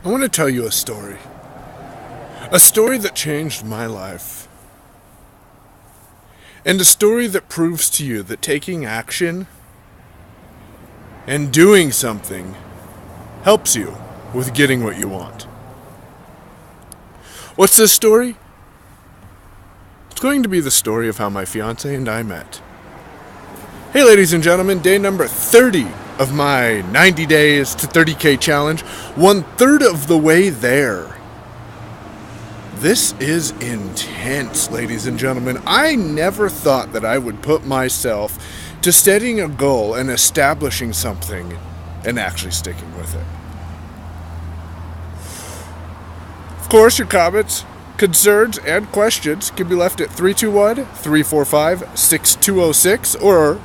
I want to tell you a story. A story that changed my life. And a story that proves to you that taking action and doing something helps you with getting what you want. What's this story? It's going to be the story of how my fiance and I met. Hey ladies and gentlemen, day number 30 of my 90 days to 30K challenge. 1/3 of the way there. This is intense, ladies and gentlemen. I never thought that I would put myself to setting a goal and establishing something and actually sticking with it. Of course, your comments, concerns, and questions can be left at 321-345-6206 or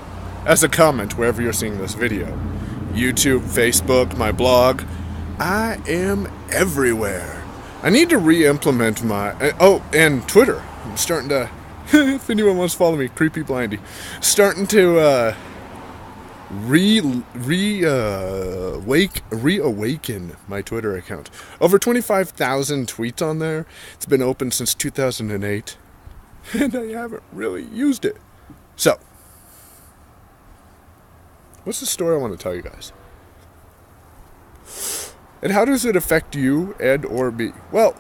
as a comment wherever you're seeing this video. YouTube, Facebook, my blog. I am everywhere. I need to re-implement my... and Twitter. I'm starting to... if anyone wants to follow me, Creepy Blindy. Starting to reawaken my Twitter account. Over 25,000 tweets on there. It's been open since 2008. And I haven't really used it. So, what's the story I want to tell you guys? And how does it affect you and or me? Well,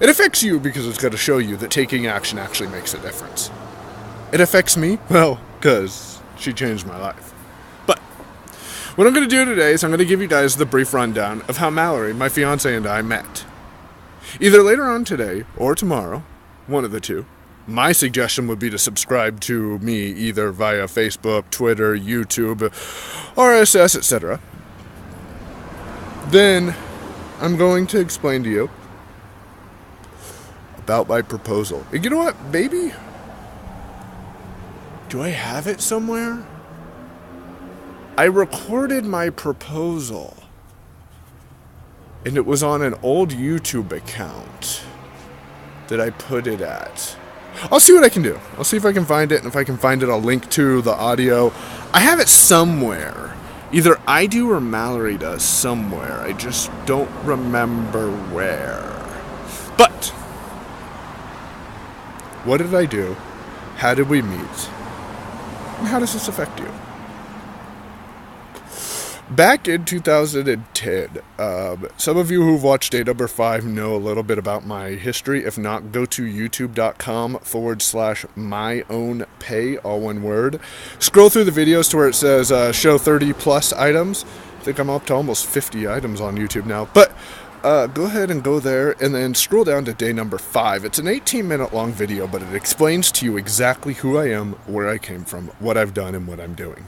it affects you because it's going to show you that taking action actually makes a difference. It affects me? Well, because she changed my life. But what I'm going to do today is I'm going to give you guys the brief rundown of how Mallory, my fiance, and I met. Either later on today or tomorrow, one of the two. My suggestion would be to subscribe to me either via Facebook, Twitter, YouTube, RSS, etc. Then I'm going to explain to you about my proposal. And you know what, baby? Do I have it somewhere? I recorded my proposal. And it was on an old YouTube account that I put it at. I'll see what I can do. I'll see if I can find it, and if I can find it, I'll link to the audio. I have it somewhere. Either I do or Mallory does somewhere. I just don't remember where. But, what did I do? How did we meet? And how does this affect you? Back in 2010, some of you who've watched day number 5 know a little bit about my history. If not, go to youtube.com/myownpay, all one word. Scroll through the videos to where it says show 30 plus items. I think I'm up to almost 50 items on YouTube now. But go ahead and go there and then scroll down to day number 5. It's an 18-minute long video, but it explains to you exactly who I am, where I came from, what I've done, and what I'm doing.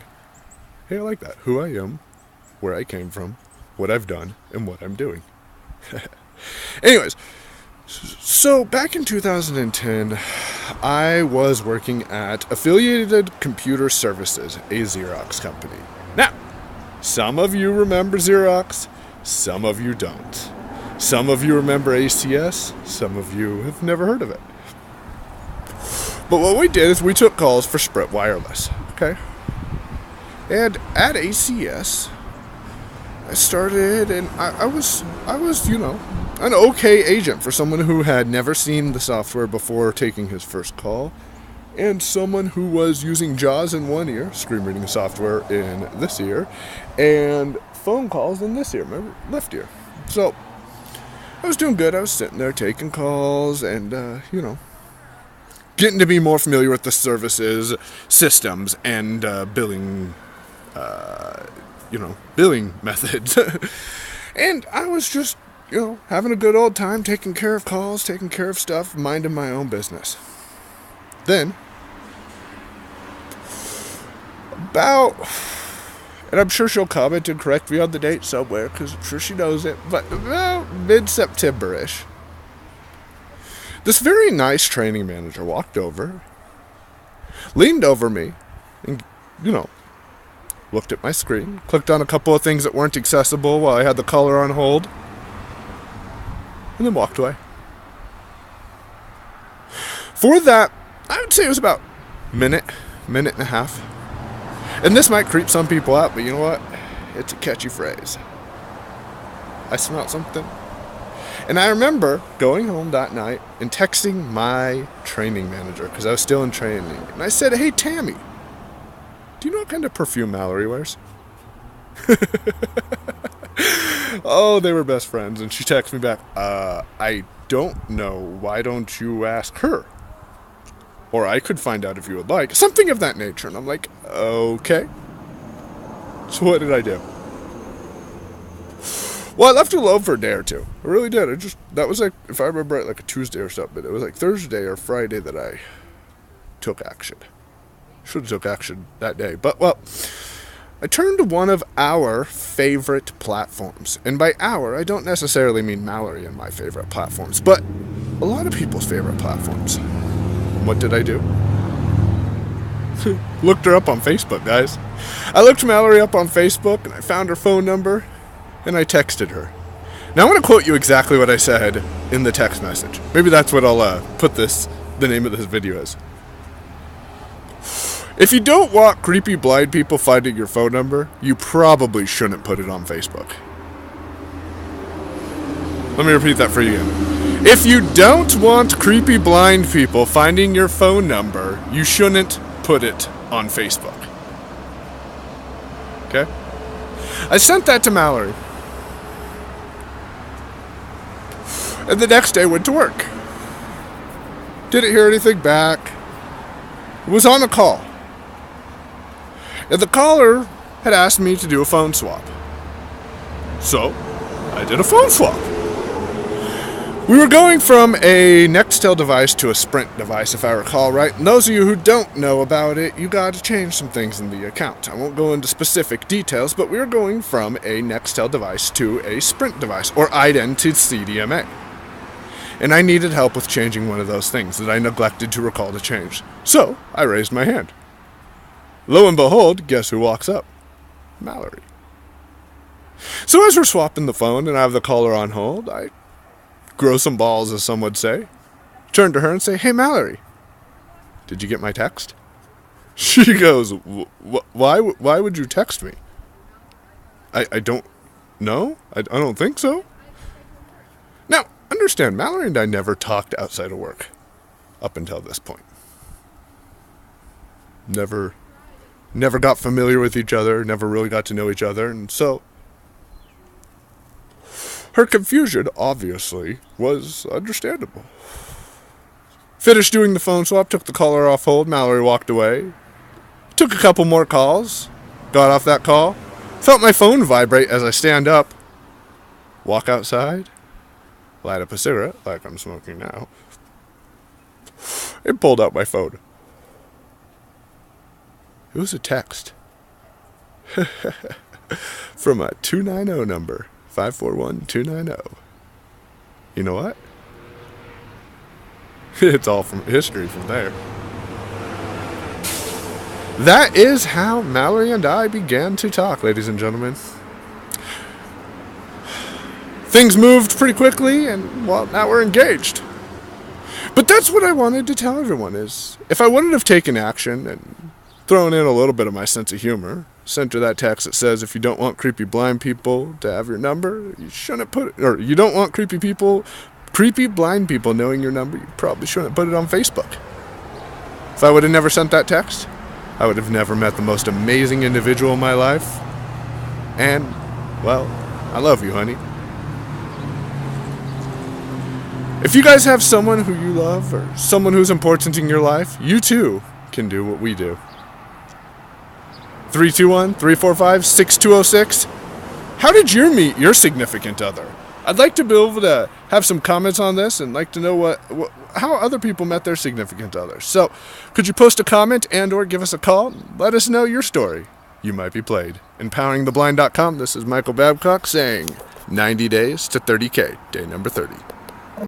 Hey, I like that. Who I am, where I came from, what I've done, and what I'm doing. Anyways, so back in 2010, I was working at Affiliated Computer Services, a Xerox company. Now, some of you remember Xerox, some of you don't. Some of you remember ACS, some of you have never heard of it. But what we did is we took calls for Sprint Wireless, okay? And at ACS, I started, and I was, an okay agent for someone who had never seen the software before taking his first call, and someone who was using JAWS in one ear, screen reading software in this ear, and phone calls in this ear, my left ear. So, I was doing good. I was sitting there taking calls and, getting to be more familiar with the services, systems, and billing billing methods. And I was just, having a good old time, taking care of calls, taking care of stuff, minding my own business. Then, and I'm sure she'll comment and correct me on the date somewhere, because I'm sure she knows it, but about mid-September-ish, this very nice training manager walked over, leaned over me, and, looked at my screen, clicked on a couple of things that weren't accessible while I had the caller on hold, and then walked away. For that, I would say it was about minute and a half. And this might creep some people out, but you know what? It's a catchy phrase. I smelled something. And I remember going home that night and texting my training manager, because I was still in training. And I said, hey, Tammy, do you know what kind of perfume Mallory wears? Oh, they were best friends. And she texted me back, I don't know. Why don't you ask her? Or I could find out if you would like. Something of that nature. And I'm like, okay. So what did I do? Well, I left it alone for a day or two. I really did. That was like, if I remember it, like a Tuesday or something. It was like Thursday or Friday that I took action. Should have took action that day. But, well, I turned to one of our favorite platforms. And by our, I don't necessarily mean Mallory and my favorite platforms, but a lot of people's favorite platforms. What did I do? Looked her up on Facebook, guys. I looked Mallory up on Facebook, and I found her phone number, and I texted her. Now, I'm going to quote you exactly what I said in the text message. Maybe that's what I'll put the name of this video as. If you don't want creepy blind people finding your phone number, you probably shouldn't put it on Facebook. Let me repeat that for you again. If you don't want creepy blind people finding your phone number, you shouldn't put it on Facebook. Okay? I sent that to Mallory. And the next day went to work. Didn't hear anything back. Was on a call. And the caller had asked me to do a phone swap. So, I did a phone swap. We were going from a Nextel device to a Sprint device, if I recall right. And those of you who don't know about it, you got to change some things in the account. I won't go into specific details, but we were going from a Nextel device to a Sprint device, or IDEN to CDMA. And I needed help with changing one of those things that I neglected to recall to change. So, I raised my hand. Lo and behold, guess who walks up? Mallory. So as we're swapping the phone and I have the caller on hold, I grow some balls, as some would say. Turn to her and say, hey, Mallory, did you get my text? She goes, why would you text me? I don't know. I don't think so. Now, understand, Mallory and I never talked outside of work up until this point. Never got familiar with each other, never really got to know each other, and so her confusion, obviously, was understandable. Finished doing the phone swap, took the caller off hold, Mallory walked away. Took a couple more calls, got off that call, felt my phone vibrate as I stand up, walk outside, light up a cigarette, like I'm smoking now, and pulled out my phone. It was a text from a 290 number, 541-290. You know what? It's all from history from there. That is how Mallory and I began to talk, ladies and gentlemen. Things moved pretty quickly, and, well, now we're engaged. But that's what I wanted to tell everyone is, if I wouldn't have taken action and thrown in a little bit of my sense of humor, sent her that text that says if you don't want creepy blind people to have your number, you shouldn't put it, or you don't want creepy blind people knowing your number, you probably shouldn't put it on Facebook. If I would have never sent that text, I would have never met the most amazing individual in my life. And, well, I love you, honey. If you guys have someone who you love or someone who's important in your life, you too can do what we do. 321-345-6206. How did you meet your significant other? I'd like to be able to have some comments on this and like to know how other people met their significant others. So, could you post a comment and or give us a call? Let us know your story. You might be played. EmpoweringTheBlind.com. This is Michael Babcock saying 90 days to 30K. Day number 30.